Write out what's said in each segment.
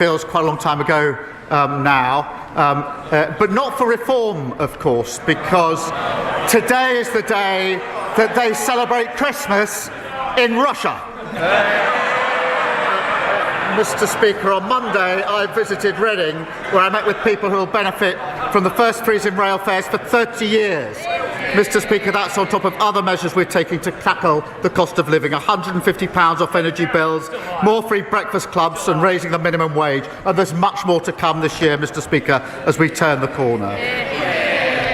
bills quite a long time ago but not for reform, of course, because today is the day that they celebrate Christmas in Russia. Mr. Speaker, on Monday I visited Reading, where I met with people who will benefit from the first freeze in rail fares for 30 years. Mr. Speaker, that's on top of other measures we're taking to tackle the cost of living, £150 off energy bills, more free breakfast clubs and raising the minimum wage. And there's much more to come this year, Mr. Speaker, as we turn the corner.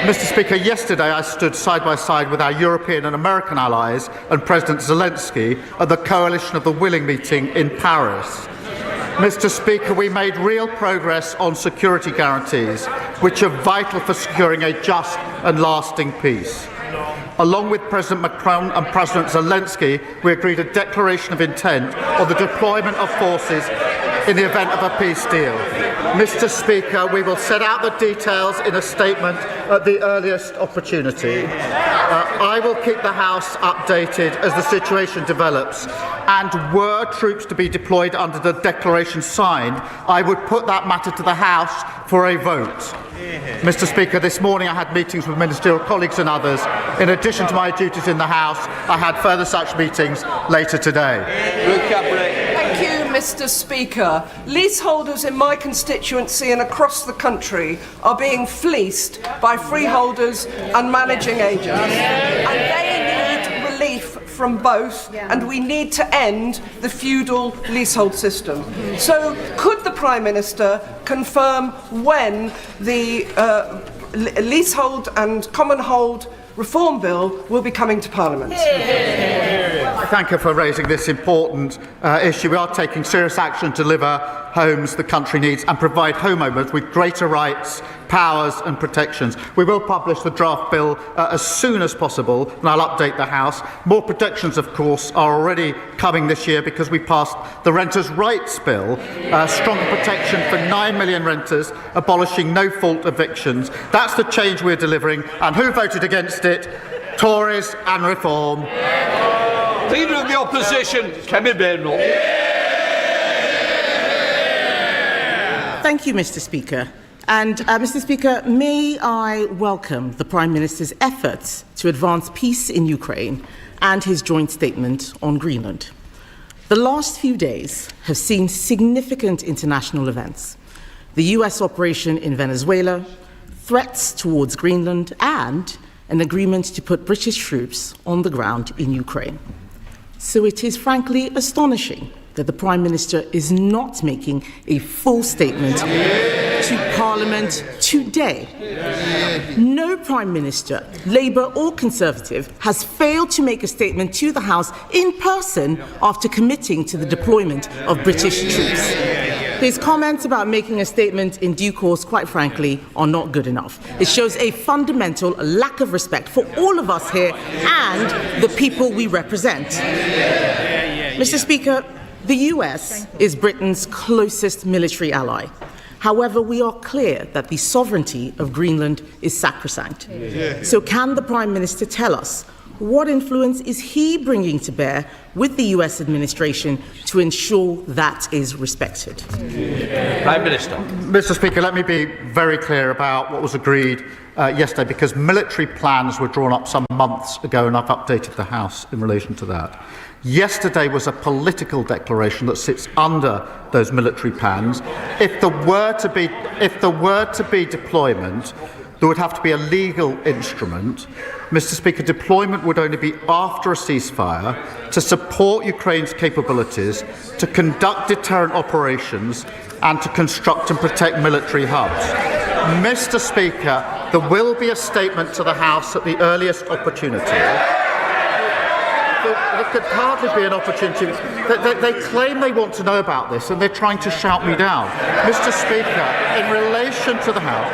Mr. Speaker, yesterday I stood side by side with our European and American allies and President Zelensky at the Coalition of the Willing meeting in Paris. Mr. Speaker, we made real progress on security guarantees, which are vital for securing a just and lasting peace. Along with President Macron and President Zelensky, we agreed a declaration of intent on the deployment of forces in the event of a peace deal. Mr. Speaker, we will set out the details in a statement at the earliest opportunity. I will keep the House updated as the situation develops, and were troops to be deployed under the declaration signed, I would put that matter to the House for a vote. Mr. Speaker, this morning I had meetings with ministerial colleagues and others. In addition to my duties in the House, I had further such meetings later today. Thank you, Mr. Speaker. Leaseholders in my constituency and across the country are being fleeced by freeholders and managing agents. And they need relief from both, and we need to end the feudal leasehold system. So could the Prime Minister confirm when the leasehold and common hold reform bill will be coming to Parliament? I thank her for raising this important issue. We are taking serious action to deliver homes the country needs and provide homeowners with greater rights, powers and protections. We will publish the draft bill as soon as possible, and I'll update the House. More protections, of course, are already coming this year because we passed the Renters' Rights Bill, stronger protection for 9 million renters, abolishing no-fault evictions. That's the change we're delivering. And who voted against it? Tories and Reform. Leader of the Opposition, Kemi Badenoch. Thank you, Mr. Speaker. And, Mr. Speaker, may I welcome the Prime Minister's efforts to advance peace in Ukraine and his joint statement on Greenland. The last few days have seen significant international events: the US operation in Venezuela, threats towards Greenland, and an agreement to put British troops on the ground in Ukraine. So it is frankly astonishing that the Prime Minister is not making a full statement to Parliament today. No Prime Minister, Labour or Conservative, has failed to make a statement to the House in person after committing to the deployment of British troops. His comments about making a statement in due course, quite frankly, are not good enough. It shows a fundamental lack of respect for all of us here and the people we represent. Mr. Speaker, the US is Britain's closest military ally. However, we are clear that the sovereignty of Greenland is sacrosanct. So can the Prime Minister tell us what influence is he bringing to bear with the US administration to ensure that is respected? Prime Minister. Mr. Speaker, let me be very clear about what was agreed yesterday, because military plans were drawn up some months ago and I've updated the House in relation to that. Yesterday was a political declaration that sits under those military plans. If there were to be deployment, there would have to be a legal instrument. Mr. Speaker, deployment would only be after a ceasefire to support Ukraine's capabilities, to conduct deterrent operations and to construct and protect military hubs. Mr. Speaker, there will be a statement to the House at the earliest opportunity. There could hardly be an opportunity. They claim they want to know about this and they're trying to shout me down. Mr. Speaker, in relation to the House,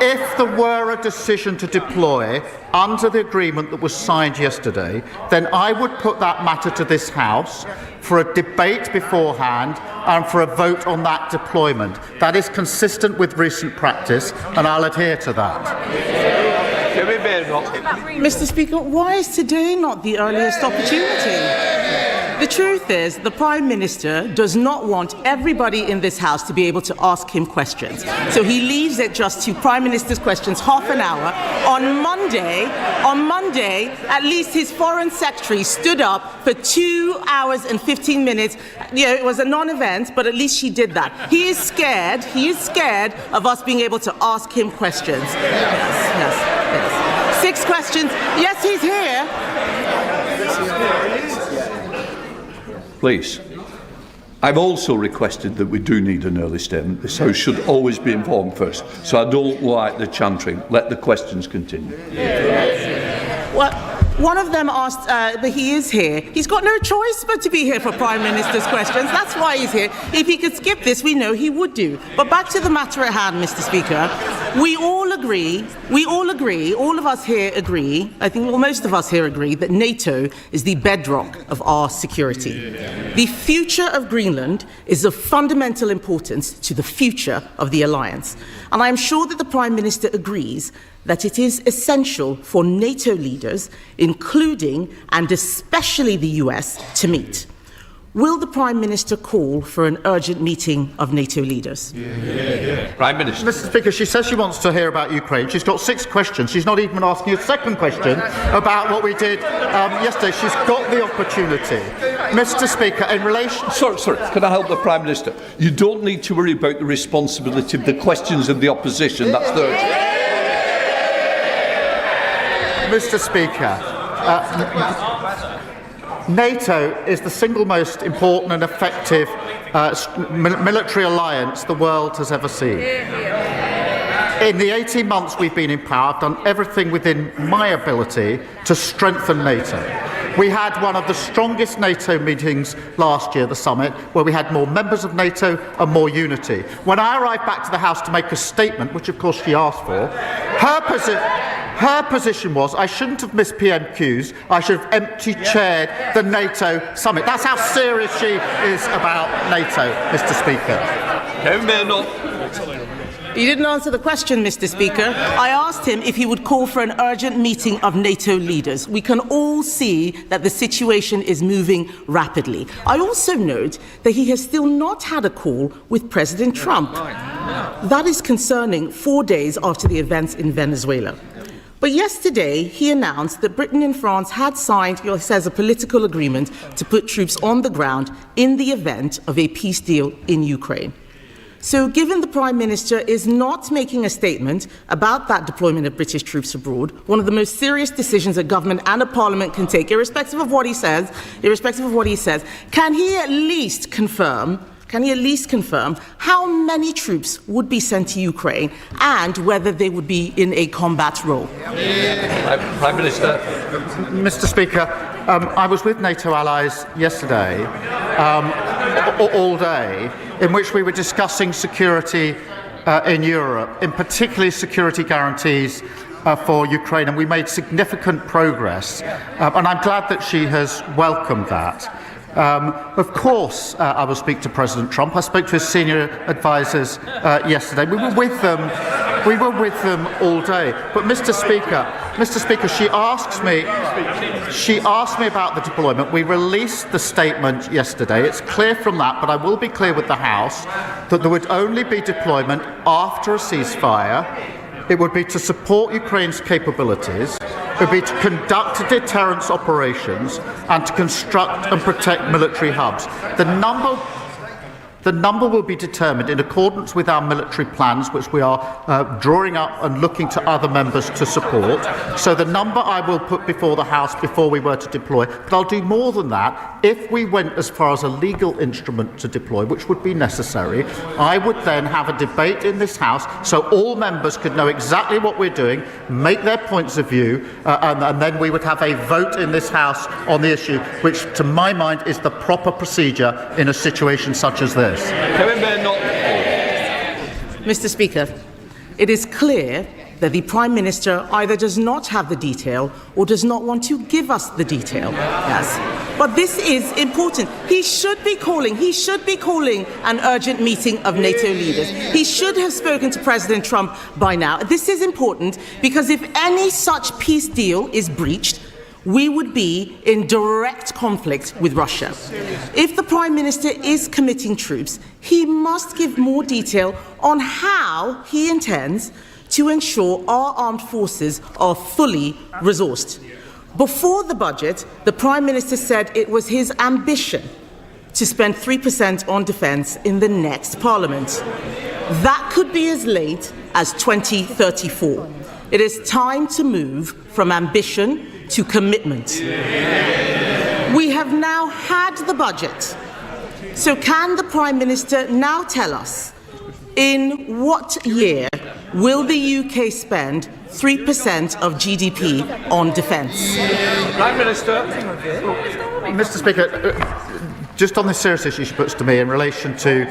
if there were a decision to deploy under the agreement that was signed yesterday, then I would put that matter to this House for a debate beforehand and for a vote on that deployment. That is consistent with recent practice, and I'll adhere to that. Mr. Speaker, why is today not the earliest opportunity? The truth is, the Prime Minister does not want everybody in this House to be able to ask him questions. So he leaves it just to Prime Minister's questions half an hour. On Monday, at least his Foreign Secretary stood up for 2 hours and 15 minutes. It was a non-event, but at least she did that. He is scared of us being able to ask him questions. Yes. 6 questions. Yes, he's here. Please. I've also requested that we do need an early statement. This House should always be informed first. So I don't like the chantering. Let the questions continue. Well, one of them asked, but he is here. He's got no choice but to be here for Prime Minister's questions. That's why he's here. If he could skip this, we know he would do. But back to the matter at hand, Mr. Speaker. We all agree, all of us here agree, I think most of us here agree, that NATO is the bedrock of our security. The future of Greenland is of fundamental importance to the future of the alliance. And I am sure that the Prime Minister agrees that it is essential for NATO leaders, including and especially the US, to meet. Will the Prime Minister call for an urgent meeting of NATO leaders? Prime Minister. Mr. Speaker, she says she wants to hear about Ukraine. She's got 6 questions. She's not even asking a second question about what we did yesterday. She's got the opportunity. Mr. Speaker, in relation... Sorry, can I help the Prime Minister? You don't need to worry about the responsibility of the questions of the opposition. That's the... Mr. Speaker, NATO is the single most important and effective military alliance the world has ever seen. In the 18 months we've been in power, I've done everything within my ability to strengthen NATO. We had one of the strongest NATO meetings last year, the summit, where we had more members of NATO and more unity. When I arrived back to the House to make a statement, which of course she asked for, her position was I shouldn't have missed PMQs, I should have empty chaired the NATO summit. That's how serious she is about NATO, Mr. Speaker. Kemi Badenoch. You didn't answer the question, Mr. Speaker. I asked him if he would call for an urgent meeting of NATO leaders. We can all see that the situation is moving rapidly. I also note that he has still not had a call with President Trump. That is concerning 4 days after the events in Venezuela. But yesterday, he announced that Britain and France had signed, he says, a political agreement to put troops on the ground in the event of a peace deal in Ukraine. So given the Prime Minister is not making a statement about that deployment of British troops abroad, one of the most serious decisions a government and a parliament can take, irrespective of what he says, can he at least confirm how many troops would be sent to Ukraine and whether they would be in a combat role? Prime Minister. Mr. Speaker, I was with NATO allies yesterday, all day, in which we were discussing security in Europe, in particularly security guarantees for Ukraine, and we made significant progress. And I'm glad that she has welcomed that. Of course, I will speak to President Trump. I spoke to his senior advisors yesterday. We were with them all day. But Mr. Speaker, she asked me about the deployment. We released the statement yesterday. It's clear from that, but I will be clear with the House that there would only be deployment after a ceasefire. It would be to support Ukraine's capabilities. It would be to conduct deterrence operations and to construct and protect military hubs. The number will be determined in accordance with our military plans, which we are drawing up and looking to other members to support. So the number I will put before the House before we were to deploy. But I'll do more than that. If we went as far as a legal instrument to deploy, which would be necessary, I would then have a debate in this House so all members could know exactly what we're doing, make their points of view, and then we would have a vote in this House on the issue, which to my mind is the proper procedure in a situation such as this. Mr. Speaker, it is clear that the Prime Minister either does not have the detail or does not want to give us the detail. Yes. But this is important. He should be calling an urgent meeting of NATO leaders. He should have spoken to President Trump by now. This is important because if any such peace deal is breached, we would be in direct conflict with Russia. If the Prime Minister is committing troops, he must give more detail on how he intends to ensure our armed forces are fully resourced. Before the budget, the Prime Minister said it was his ambition to spend 3% on defence in the next Parliament. That could be as late as 2034. It is time to move from ambition to commitment. We have now had the budget. So can the Prime Minister now tell us, in what year will the UK spend 3% of GDP on defence? Prime Minister. Mr. Speaker, just on this serious issue she puts to me in relation to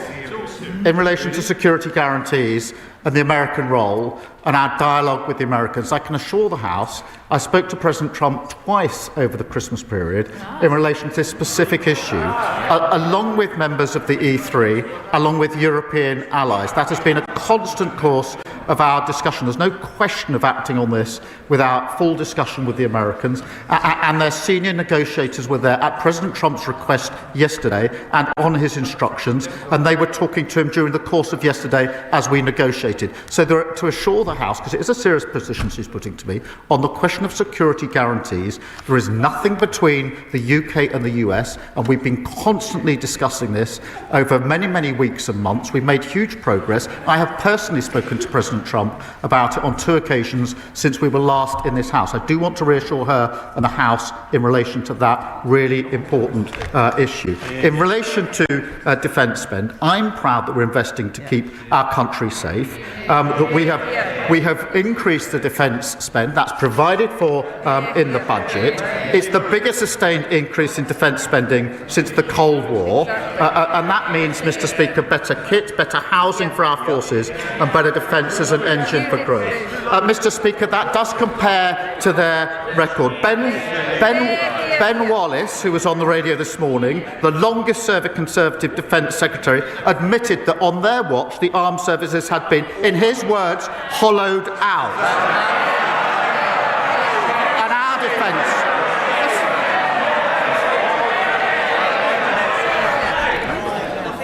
security guarantees and the American role and our dialogue with the Americans, I can assure the House I spoke to President Trump twice over the Christmas period in relation to this specific issue, along with members of the E3, along with European allies. That has been a constant course of our discussion. There's no question of acting on this without full discussion with the Americans, and their senior negotiators were there at President Trump's request yesterday and on his instructions, and they were talking to him during the course of yesterday as we negotiated. So to assure the House, because it is a serious position she's putting to me, on the question of security guarantees, there is nothing between the UK and the US, and we've been constantly discussing this over many, many weeks and months. We've made huge progress. I have personally spoken to President Trump about it on 2 occasions since we were last in this House. I do want to reassure her and the House in relation to that really important issue. In relation to defence spend, I'm proud that we're investing to keep our country safe, that we have increased the defence spend. That's provided for in the budget. It's the biggest sustained increase in defence spending since the Cold War, and that means, Mr. Speaker, better kit, better housing for our forces and better defence as an engine for growth. Mr. Speaker, that does compare to their record. Ben Wallace, who was on the radio this morning, the longest serving Conservative Defence Secretary, admitted that on their watch the armed services had been, in his words, hollowed out. And our defence.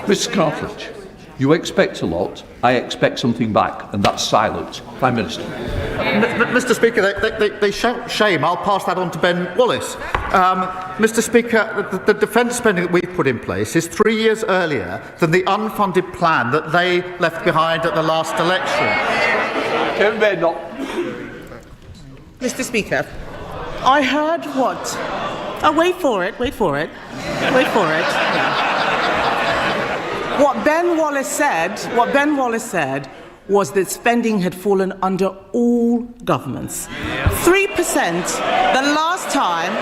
Mr. Cartledge, you expect a lot, I expect something back, and that's silence. Prime Minister. Mr. Speaker, they shout shame. I'll pass that on to Ben Wallace. Mr. Speaker, the defence spending that we've put in place is 3 years earlier than the unfunded plan that they left behind at the last election. Kemi Badenoch. Mr. Speaker, I heard what... Oh, wait for it. What Ben Wallace said was that spending had fallen under all governments. 3%, the last time,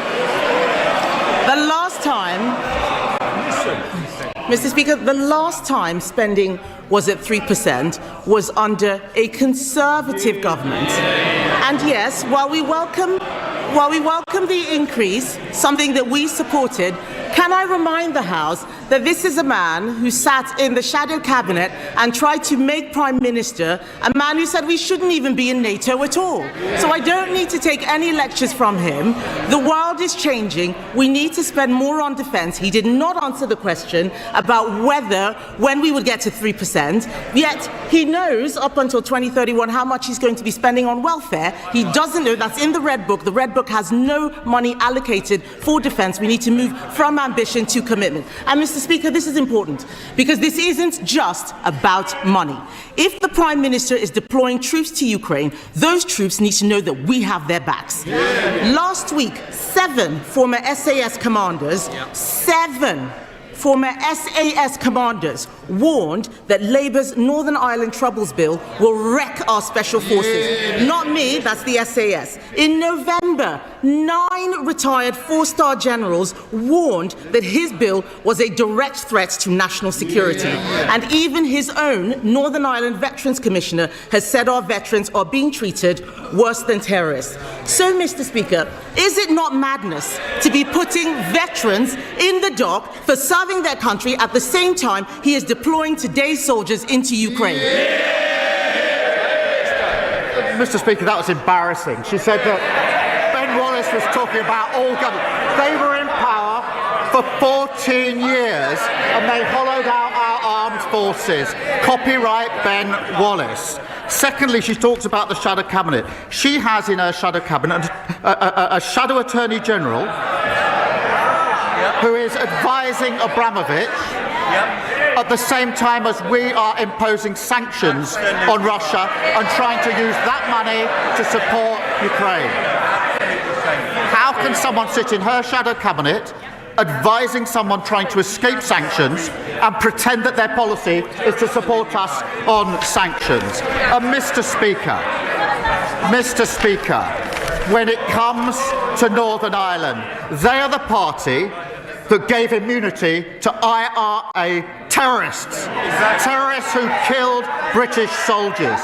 Mr. Speaker, the last time spending was at 3% was under a Conservative government. And yes, while we welcome the increase, something that we supported, can I remind the House that this is a man who sat in the shadow cabinet and tried to make Prime Minister a man who said we shouldn't even be in NATO at all. So I don't need to take any lectures from him. The world is changing. We need to spend more on defence. He did not answer the question about when we would get to 3%, yet he knows up until 2031 how much he's going to be spending on welfare. He doesn't know. That's in the Red Book. The Red Book has no money allocated for defence. We need to move from ambition to commitment. And Mr. Speaker, this is important because this isn't just about money. If the Prime Minister is deploying troops to Ukraine, those troops need to know that we have their backs. Yeah. Last week, 7 former SAS commanders, 7 former SAS commanders warned that Labour's Northern Ireland Troubles Bill will wreck our special forces. Yeah. Not me, that's the SAS. In November, 9 retired 4-star generals warned that his bill was a direct threat to national security. Yeah. And even his own Northern Ireland Veterans Commissioner has said our veterans are being treated worse than terrorists. So, Mr. Speaker, is it not madness to be putting veterans in the dock for serving their country at the same time he is deploying today's soldiers into Ukraine? Mr. Speaker, that was embarrassing. She said that Ben Ben Wallace was talking about all government. They were in power for 14 years and they hollowed out our armed forces. Copyright Ben Wallace. Secondly, she talks about the shadow cabinet. She has in her shadow cabinet a shadow attorney general who is advising Abramovich at the same time as we are imposing sanctions on Russia and trying to use that money to support Ukraine. How can someone sit in her shadow cabinet advising someone trying to escape sanctions and pretend that their policy is to support us on sanctions? And Mr. Speaker, when it comes to Northern Ireland, they are the party that gave immunity to IRA terrorists, terrorists who killed British soldiers.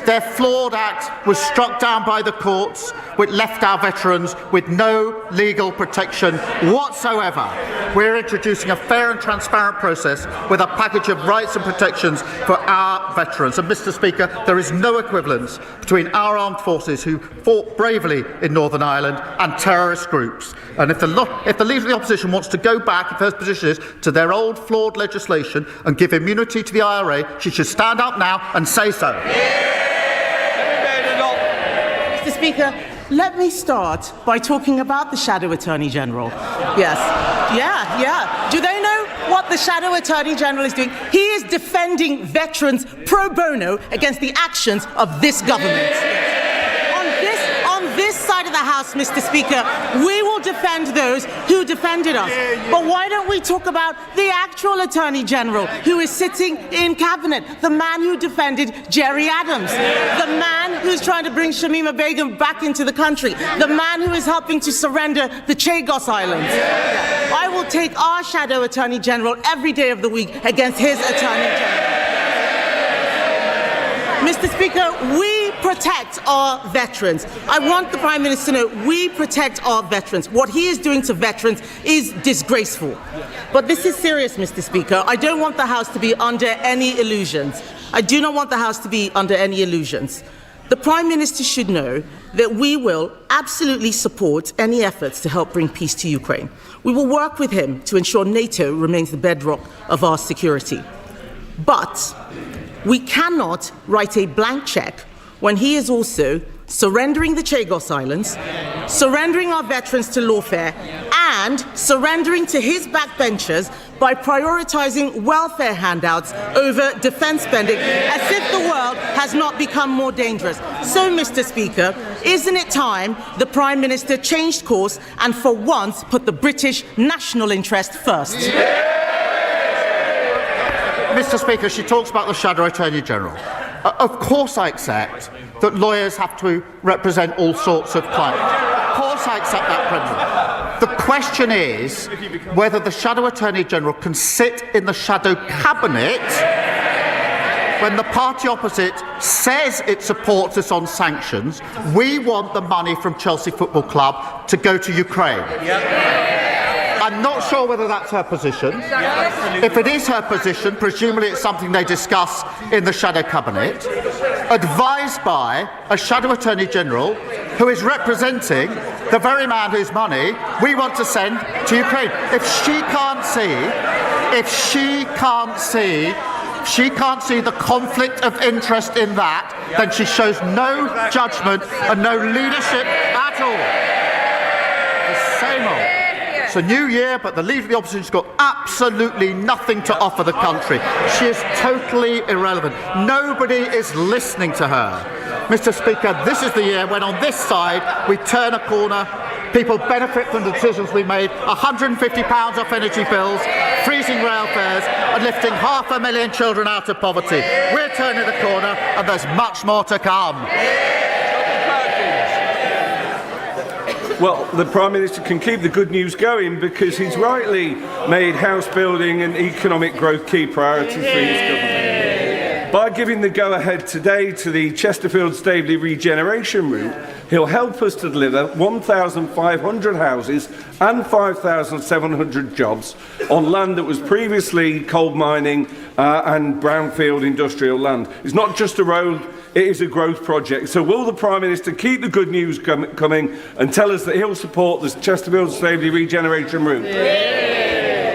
Their flawed act was struck down by the courts, which left our veterans with no legal protection whatsoever. We're introducing a fair and transparent process with a package of rights and protections for our veterans. And Mr. Speaker, there is no equivalence between our armed forces who fought bravely in Northern Ireland and terrorist groups. And if the Leader of the Opposition wants to go back, if her position is, to their old flawed legislation and give immunity to the IRA, she should stand up now and say so. Mr. Speaker, let me start by talking about the Shadow Attorney General. Yes. Yeah. Do they know what the Shadow Attorney General is doing? He is defending veterans pro bono against the actions of this government. On this side of the House, Mr. Speaker, we will defend those who defended us. But why don't we talk about the actual Attorney General who is sitting in Cabinet, the man who defended Jerry Adams, the man who's trying to bring Shamima Begum back into the country, the man who is helping to surrender the Chagos Islands. I will take our Shadow Attorney General every day of the week against his Attorney General. Mr. Speaker, we protect our veterans. I want the Prime Minister to know we protect our veterans. What he is doing to veterans is disgraceful. But this is serious, Mr. Speaker. I don't want the House to be under any illusions. I do not want the House to be under any illusions. The Prime Minister should know that we will absolutely support any efforts to help bring peace to Ukraine. We will work with him to ensure NATO remains the bedrock of our security. But we cannot write a blank check when he is also surrendering the Chagos Islands, surrendering our veterans to lawfare, and surrendering to his backbenchers by prioritising welfare handouts over defence spending, as if the world has not become more dangerous. So, Mr. Speaker, isn't it time the Prime Minister changed course and for once put the British national interest first? Mr. Speaker, she talks about the Shadow Attorney General. Of course I accept that lawyers have to represent all sorts of clients. Of course I accept that principle. The question is whether the Shadow Attorney General can sit in the Shadow Cabinet when the party opposite says it supports us on sanctions. We want the money from Chelsea Football Club to go to Ukraine. I'm not sure whether that's her position. If it is her position, presumably it's something they discuss in the Shadow Cabinet, advised by a Shadow Attorney General who is representing the very man whose money we want to send to Ukraine. If she can't see the conflict of interest in that, then she shows no judgment and no leadership at all. The same old. It's a new year, but the Leader of the Opposition's got absolutely nothing to offer the country. She is totally irrelevant. Nobody is listening to her. Mr. Speaker, this is the year when on this side we turn a corner, people benefit from the decisions we made, £150 off energy bills, freezing rail fares and lifting 500,000 children out of poverty. We're turning the corner and there's much more to come. Well, the Prime Minister can keep the good news going because he's rightly made house building and economic growth key priorities for his government. By giving the go-ahead today to the Chesterfield-Staveley regeneration route, He'll help us to deliver 1,500 houses and 5,700 jobs on land that was previously coal mining and brownfield industrial land. It's not just a road, it is a growth project. So will the Prime Minister keep the good news coming and tell us that he'll support the Chesterfield Staveley regeneration route?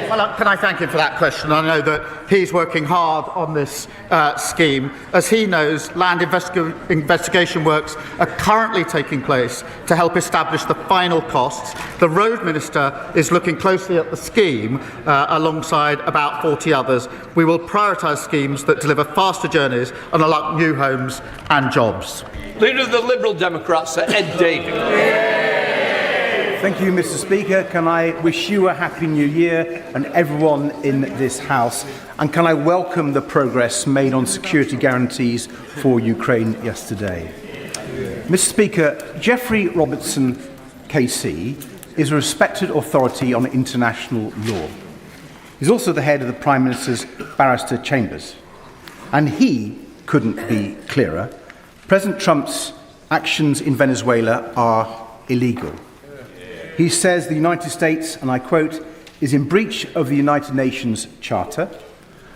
Well, can I thank him for that question? I know that he's working hard on this scheme. As he knows, land investigation works are currently taking place to help establish the final costs. The Road Minister is looking closely at the scheme alongside about 40 others. We will prioritise schemes that deliver faster journeys and unlock new homes and jobs. Leader of the Liberal Democrats, Sir Ed Davey. Thank you, Mr. Speaker. Can I wish you a Happy New Year and everyone in this House? And can I welcome the progress made on security guarantees for Ukraine yesterday? Mr. Speaker, Geoffrey Robertson, KC, is a respected authority on international law. He's also the head of the Prime Minister's barrister chambers. And he couldn't be clearer. President Trump's actions in Venezuela are illegal. He says the United States, and I quote, is in breach of the United Nations Charter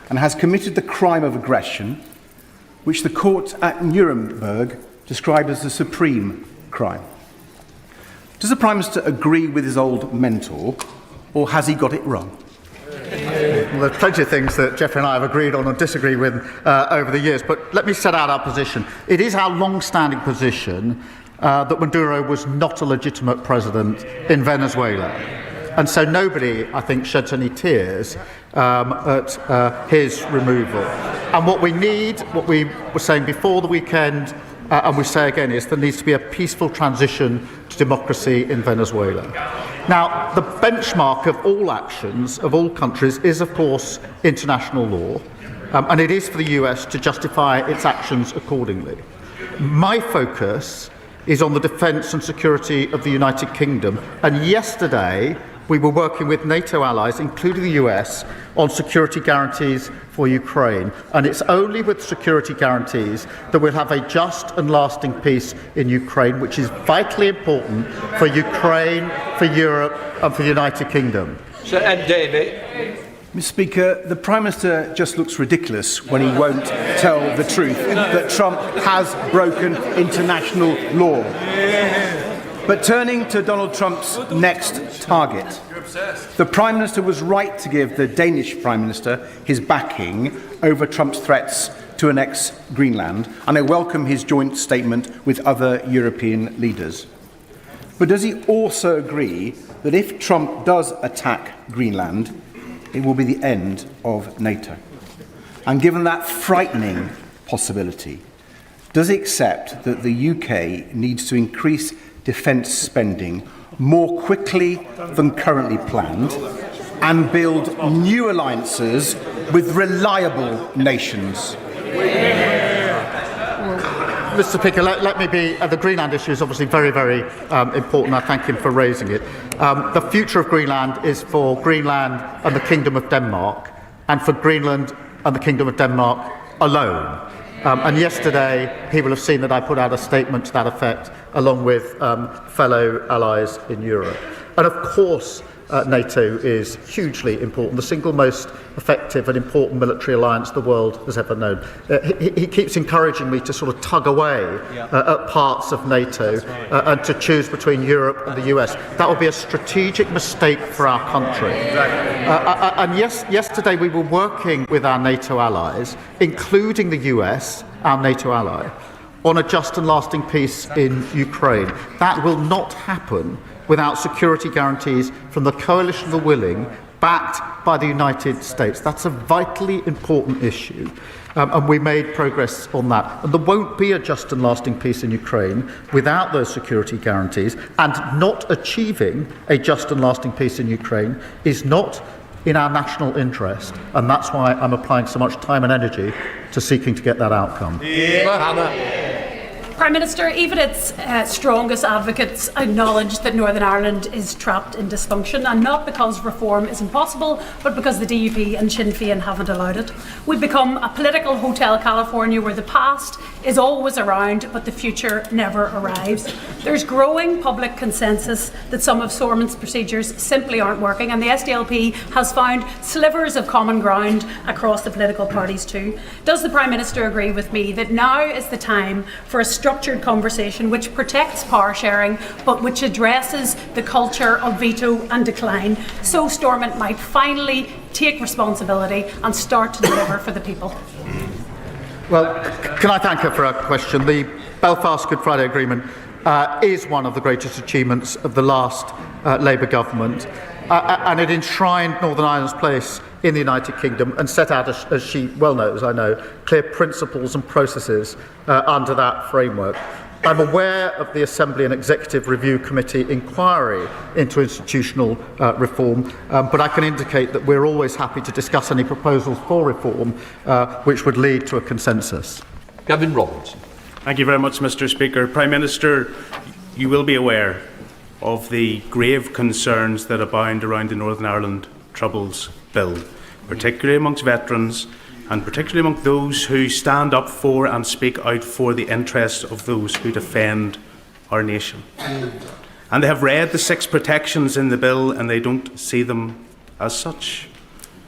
and has committed the crime of aggression, which the court at Nuremberg described as the supreme crime. Does the Prime Minister agree with his old mentor, or has he got it wrong? Well, there's plenty of things that Geoffrey and I have agreed on or disagreed with over the years, but let me set out our position. It is our long-standing position that Maduro was not a legitimate president in Venezuela. And so nobody, I think, sheds any tears at his removal. And what we need, what we were saying before the weekend, and we say again, is there needs to be a peaceful transition to democracy in Venezuela. Now, the benchmark of all actions, of all countries, is, of course, international law. And it is for the US to justify its actions accordingly. My focus is on the defence and security of the United Kingdom. And yesterday, we were working with NATO allies, including the US, on security guarantees for Ukraine. And it's only with security guarantees that we'll have a just and lasting peace in Ukraine, which is vitally important for Ukraine, for Europe, and for the United Kingdom. Sir Ed Davey. Mr. Speaker, the Prime Minister just looks ridiculous when he won't tell the truth that Trump has broken international law. But turning to Donald Trump's next target, the Prime Minister was right to give the Danish Prime Minister his backing over Trump's threats to annex Greenland, and I welcome his joint statement with other European leaders. But does he also agree that if Trump does attack Greenland, it will be the end of NATO? And given that frightening possibility, does he accept that the UK needs to increase defence spending more quickly than currently planned and build new alliances with reliable nations? Mr. Speaker, let me be. The Greenland issue is obviously very, very important. I thank him for raising it. The future of Greenland is for Greenland and the Kingdom of Denmark, and for Greenland and the Kingdom of Denmark alone. And yesterday, he will have seen that I put out a statement to that effect, along with fellow allies in Europe. And of course, NATO is hugely important, the single most effective and important military alliance the world has ever known. He keeps encouraging me to sort of tug away at parts of NATO and to choose between Europe and the US. That would be a strategic mistake for our country. And yesterday we were working with our NATO allies, including the US, our NATO ally, on a just and lasting peace in Ukraine. That will not happen without security guarantees from the coalition of the willing, backed by the United States. That's a vitally important issue, and we made progress on that. And there won't be a just and lasting peace in Ukraine without those security guarantees, and not achieving a just and lasting peace in Ukraine is not in our national interest, and that's why I'm applying so much time and energy to seeking to get that outcome. Prime Minister, even its strongest advocates acknowledge that Northern Ireland is trapped in dysfunction, and not because reform is impossible, but because the DUP and Sinn Féin haven't allowed it. We've become a political Hotel California where the past is always around, but the future never arrives. There's growing public consensus that some of Stormont's procedures simply aren't working, and the SDLP has found slivers of common ground across the political parties too. Does the Prime Minister agree with me that now is the time for a structured conversation which protects power sharing but which addresses the culture of veto and decline, so Stormont might finally take responsibility and start to deliver for the people? Well, can I thank her for her question? The Belfast Good Friday Agreement is one of the greatest achievements of the last Labour government, and it enshrined Northern Ireland's place in the United Kingdom and set out, as she well knows, I know, clear principles and processes under that framework. I'm aware of the Assembly and Executive Review Committee inquiry into institutional reform, but I can indicate that we're always happy to discuss any proposals for reform which would lead to a consensus. Gavin Robertson. Thank you very much, Mr. Speaker. Prime Minister, you will be aware of the grave concerns that abound around the Northern Ireland Troubles Bill, particularly amongst veterans and particularly among those who stand up for and speak out for the interests of those who defend our nation. And they have read the 6 protections in the bill and they don't see them as such.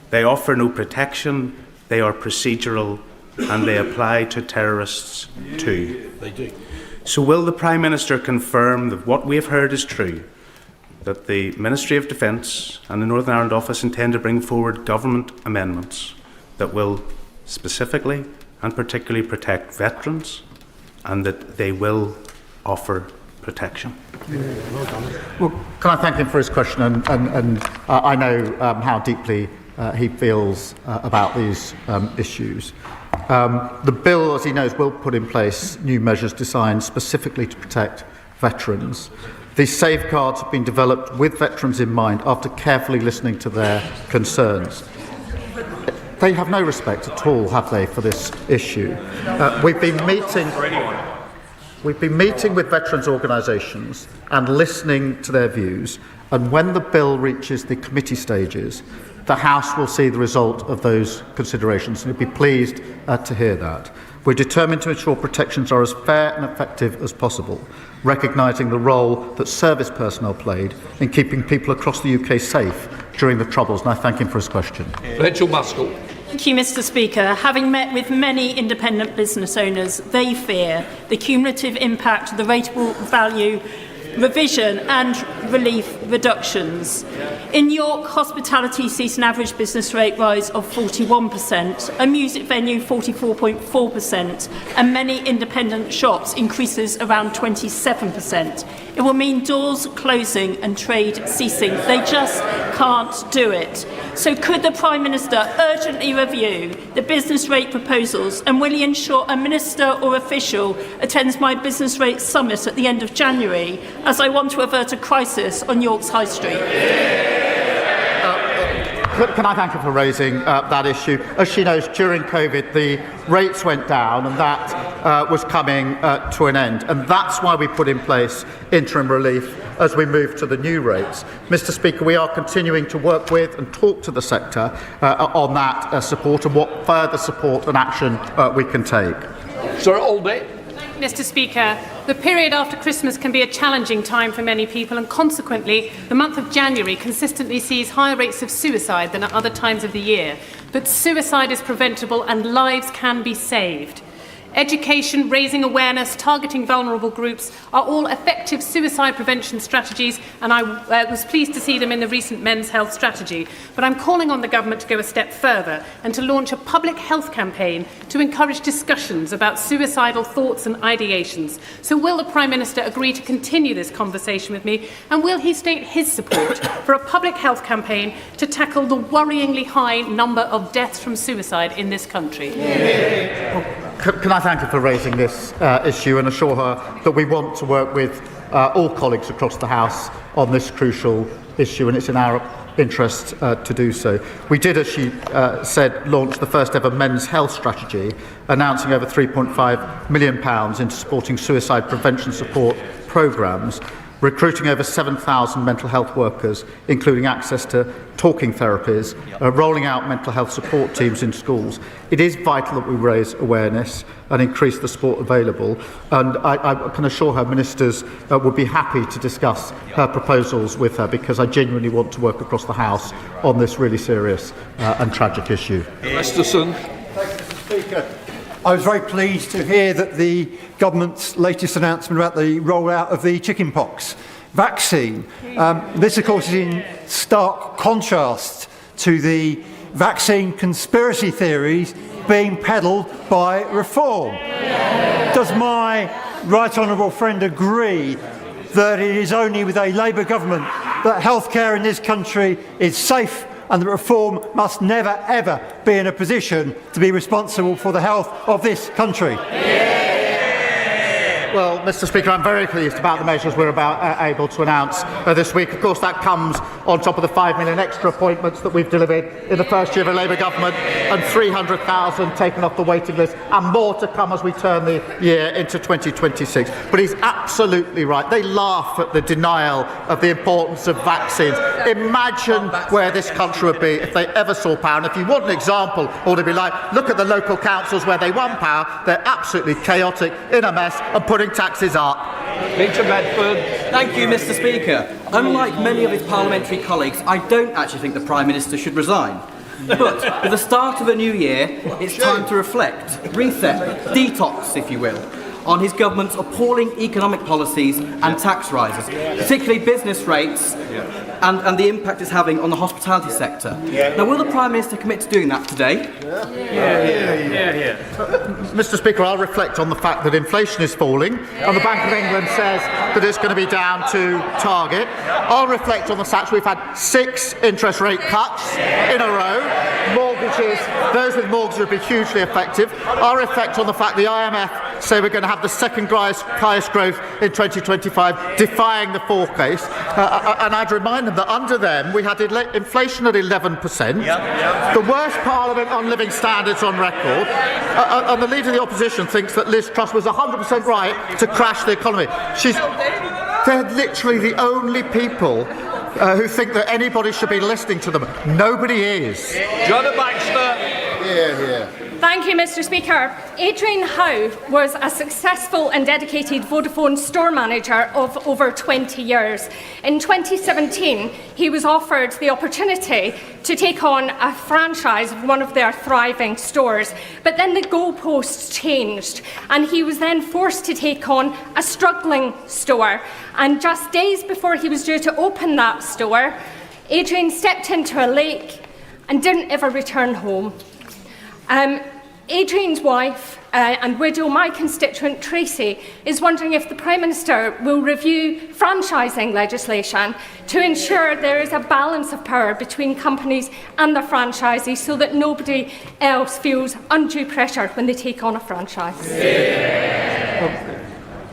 They offer no protection, they are procedural, and they apply to terrorists too. They do. So will the Prime Minister confirm that what we have heard is true, that the Ministry of Defence and the Northern Ireland Office intend to bring forward government amendments that will specifically and particularly protect veterans, and that they will offer protection? Well, can I thank him for his question, and I know how deeply he feels about these issues. The bill, as he knows, will put in place new measures designed specifically to protect veterans. These safeguards have been developed with veterans in mind after carefully listening to their concerns. They have no respect at all, have they, for this issue? We've been meeting with veterans' organisations and listening to their views, and when the bill reaches the committee stages, the House will see the result of those considerations, and you'll be pleased to hear that. We're determined to ensure protections are as fair and effective as possible, recognising the role that service personnel played in keeping people across the UK safe during the Troubles, and I thank him for his question. Rachel Maskell. Thank you, Mr. Speaker. Having met with many independent business owners, they fear the cumulative impact of the rateable value revision and relief reductions. In York, hospitality sees an average business rate rise of 41%, a music venue 44.4%, and many independent shops increases around 27%. It will mean doors closing and trade ceasing. They just can't do it. So could the Prime Minister urgently review the business rate proposals, and will he ensure a minister or official attends my business rate summit at the end of January, as I want to avert a crisis on York's High Street? Can I thank her for raising that issue? As she knows, during COVID, the rates went down, and that was coming to an end. And that's why we put in place interim relief as we move to the new rates. Mr. Speaker, we are continuing to work with and talk to the sector on that support and what further support and action we can take. Sir Alday. Mr. Speaker, the period after Christmas can be a challenging time for many people, and consequently the month of January consistently sees higher rates of suicide than at other times of the year. But suicide is preventable and lives can be saved. Education, raising awareness, targeting vulnerable groups are all effective suicide prevention strategies, and I was pleased to see them in the recent Men's Health Strategy. But I'm calling on the government to go a step further and to launch a public health campaign to encourage discussions about suicidal thoughts and ideations. So will the Prime Minister agree to continue this conversation with me, and will he state his support for a public health campaign to tackle the worryingly high number of deaths from suicide in this country? Can I thank her for raising this issue and assure her that we want to work with all colleagues across the House on this crucial issue, and it's in our interest to do so. We did, as she said, launch the first ever men's health strategy, announcing over £3.5 million into supporting suicide prevention support programmes, recruiting over 7,000 mental health workers, including access to talking therapies, rolling out mental health support teams in schools. It is vital that we raise awareness and increase the support available, and I can assure her ministers would be happy to discuss her proposals with her, because I genuinely want to work across the House on this really serious and tragic issue. Masterson. Thank you, Mr. Speaker. I was very pleased to hear that the government's latest announcement about the rollout of the chickenpox vaccine. This, of course, is in stark contrast to the vaccine conspiracy theories being peddled by Reform. Does my right honourable friend agree that it is only with a Labour government that healthcare in this country is safe, and that Reform must never, ever be in a position to be responsible for the health of this country? Well, Mr. Speaker, I'm very pleased about the measures we're able to announce this week. Of course, that comes on top of the 5 million extra appointments that we've delivered in the first year of a Labour government, and 300,000 taken off the waiting list, and more to come as we turn the year into 2026. But he's absolutely right. They laugh at the denial of the importance of vaccines. Imagine where this country would be if they ever saw power. And if you want an example, or to be like, look at the local councils where they won power. They're absolutely chaotic, in a mess, and putting taxes up. Peter Bedford. Thank you, Mr. Speaker. Unlike many of his parliamentary colleagues, I don't actually think the Prime Minister should resign. But with the start of a new year, it's time to reflect, reset, detox, if you will, on his government's appalling economic policies and tax rises, particularly business rates, and the impact it's having on the hospitality sector. Now, will the Prime Minister commit to doing that today? Mr. Speaker, I'll reflect on the fact that inflation is falling, and the Bank of England says that it's going to be down to target. I'll reflect on the fact we've had 6 interest rate cuts in a row. Mortgages, those with mortgages would be hugely effective. I'll reflect on the fact the IMF say we're going to have the second highest growth in 2025, defying the forecast. And I'd remind them that under them we had inflation at 11%, the worst parliament on living standards on record, and the Leader of the Opposition thinks that Liz Truss was 100% right to crash the economy. They're literally the only people who think that anybody should be listening to them. Nobody is. John Baxter. Thank you, Mr. Speaker. Adrian Howe was a successful and dedicated Vodafone store manager of over 20 years. In 2017, he was offered the opportunity to take on a franchise of one of their thriving stores. But then the goalposts changed, and he was then forced to take on a struggling store. And just days before he was due to open that store, Adrian stepped into a lake and didn't ever return home. Adrian's wife and widow, my constituent Tracy, is wondering if the Prime Minister will review franchising legislation to ensure there is a balance of power between companies and their franchisees, so that nobody else feels undue pressure when they take on a franchise.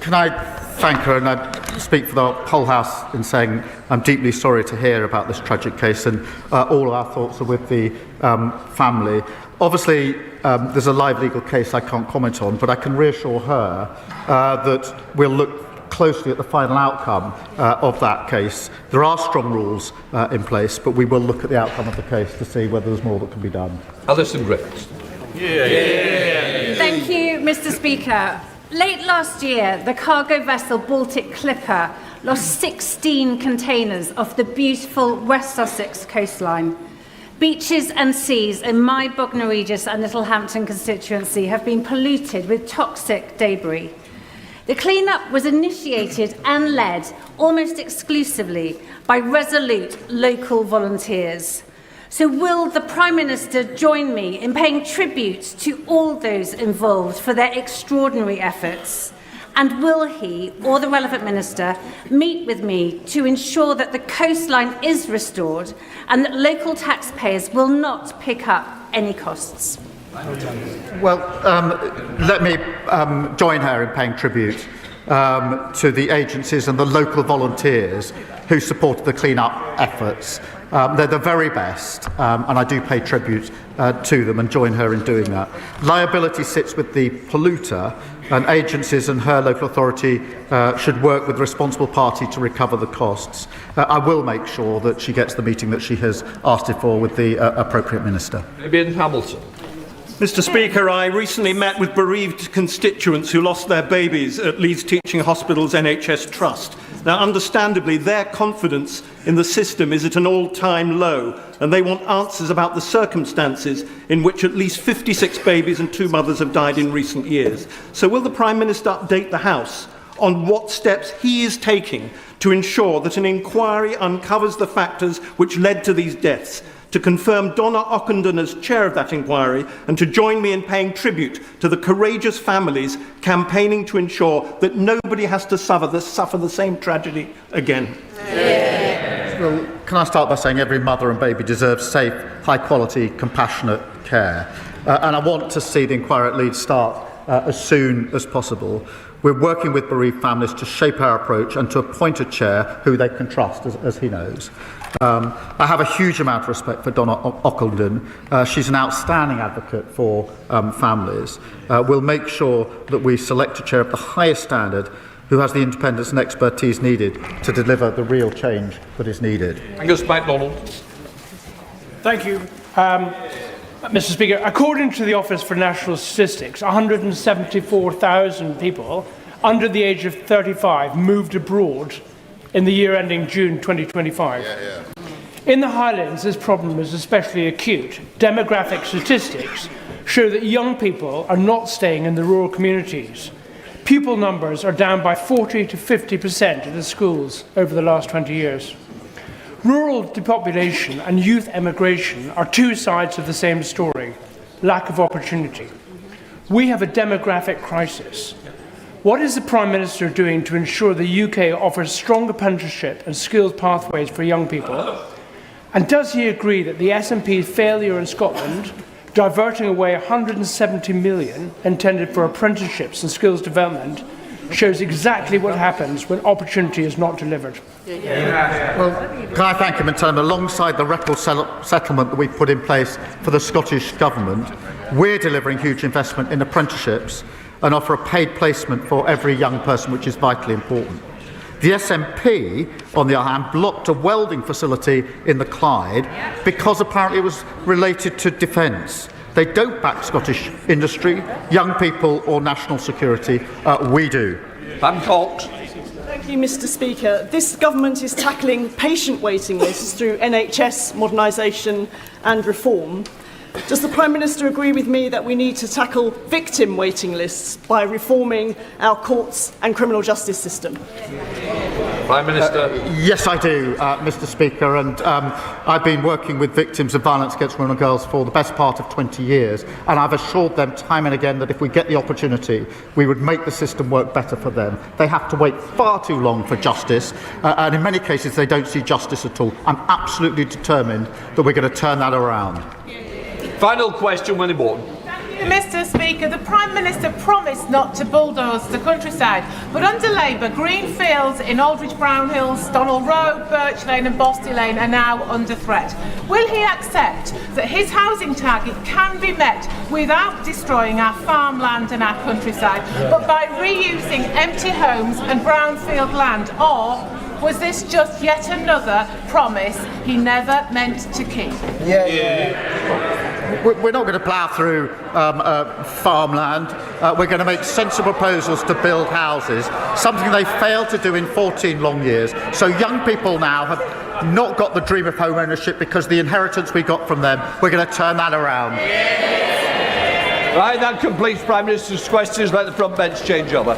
Can I thank her, and I speak for the whole House in saying I'm deeply sorry to hear about this tragic case, and all of our thoughts are with the family. Obviously, there's a live legal case I can't comment on, but I can reassure her that we'll look closely at the final outcome of that case. There are strong rules in place, but we will look at the outcome of the case to see whether there's more that can be done. Alison Griffiths. Thank you, Mr. Speaker. Late last year, the cargo vessel Baltic Clipper lost 16 containers off the beautiful West Sussex coastline. Beaches and seas in my Bognor Regis and Littlehampton constituency have been polluted with toxic debris. The clean-up was initiated and led almost exclusively by resolute local volunteers. So will the Prime Minister join me in paying tribute to all those involved for their extraordinary efforts? And will he, or the relevant minister, meet with me to ensure that the coastline is restored and that local taxpayers will not pick up any costs? Well, let me join her in paying tribute to the agencies and the local volunteers who supported the clean-up efforts. They're the very best, and I do pay tribute to them and join her in doing that. Liability sits with the polluter, and agencies and her local authority should work with the responsible party to recover the costs. I will make sure that she gets the meeting that she has asked for with the appropriate minister. Ian Hamilton. Mr. Speaker, I recently met with bereaved constituents who lost their babies at Leeds Teaching Hospital's NHS Trust. Now, understandably, their confidence in the system is at an all-time low, and they want answers about the circumstances in which at least 56 babies and 2 mothers have died in recent years. So will the Prime Minister update the House on what steps he is taking to ensure that an inquiry uncovers the factors which led to these deaths, to confirm Donna Ockenden as chair of that inquiry, and to join me in paying tribute to the courageous families campaigning to ensure that nobody has to suffer the same tragedy again? Well, can I start by saying every mother and baby deserves safe, high-quality, compassionate care. And I want to see the inquiry at Leeds start as soon as possible. We're working with bereaved families to shape our approach and to appoint a chair who they can trust, as he knows. I have a huge amount of respect for Donna Ockenden. She's an outstanding advocate for families. We'll make sure that we select a chair of the highest standard who has the independence and expertise needed to deliver the real change that is needed. Angus MacDonald. Thank you. Mr. Speaker, according to the Office for National Statistics, 174,000 people under the age of 35 moved abroad in the year ending June 2025. In the Highlands, this problem is especially acute. Demographic statistics show that young people are not staying in the rural communities. Pupil numbers are down by 40 to 50% in the schools over the last 20 years. Rural depopulation and youth emigration are two sides of the same story: lack of opportunity. We have a demographic crisis. What is the Prime Minister doing to ensure the UK offers strong apprenticeship and skills pathways for young people? And does he agree that the SNP's failure in Scotland, diverting away 170 million intended for apprenticeships and skills development, shows exactly what happens when opportunity is not delivered? Well, can I thank him and tell him, alongside the record settlement that we put in place for the Scottish Government, we're delivering huge investment in apprenticeships and offer a paid placement for every young person, which is vitally important. The SNP, on the other hand, blocked a welding facility in the Clyde because apparently it was related to defence. They don't back Scottish industry, young people or national security. We do. Pam Cox. Thank you, Mr. Speaker. This government is tackling patient waiting lists through NHS modernisation and reform. Does the Prime Minister agree with me that we need to tackle victim waiting lists by reforming our courts and criminal justice system? Prime Minister. Yes, I do, Mr. Speaker, and I've been working with victims of violence against women and girls for the best part of 20 years, and I've assured them time and again that if we get the opportunity, we would make the system work better for them. They have to wait far too long for justice, and in many cases they don't see justice at all. I'm absolutely determined that we're going to turn that around. Final question, Winnie Morton. Mr. Speaker, the Prime Minister promised not to bulldoze the countryside, but under Labour, green fields in Aldridge Brownhills, Donald Road, Birch Lane and Bosty Lane are now under threat. Will he accept that his housing target can be met without destroying our farmland and our countryside, but by reusing empty homes and brownfield land, or was this just yet another promise he never meant to keep? We're not going to plough through farmland. We're going to make sensible proposals to build houses, something they failed to do in 14 long years. So young people now have not got the dream of home ownership because the inheritance we got from them. We're going to turn that around. Right, that completes Prime Minister's questions. Let the front bench change over.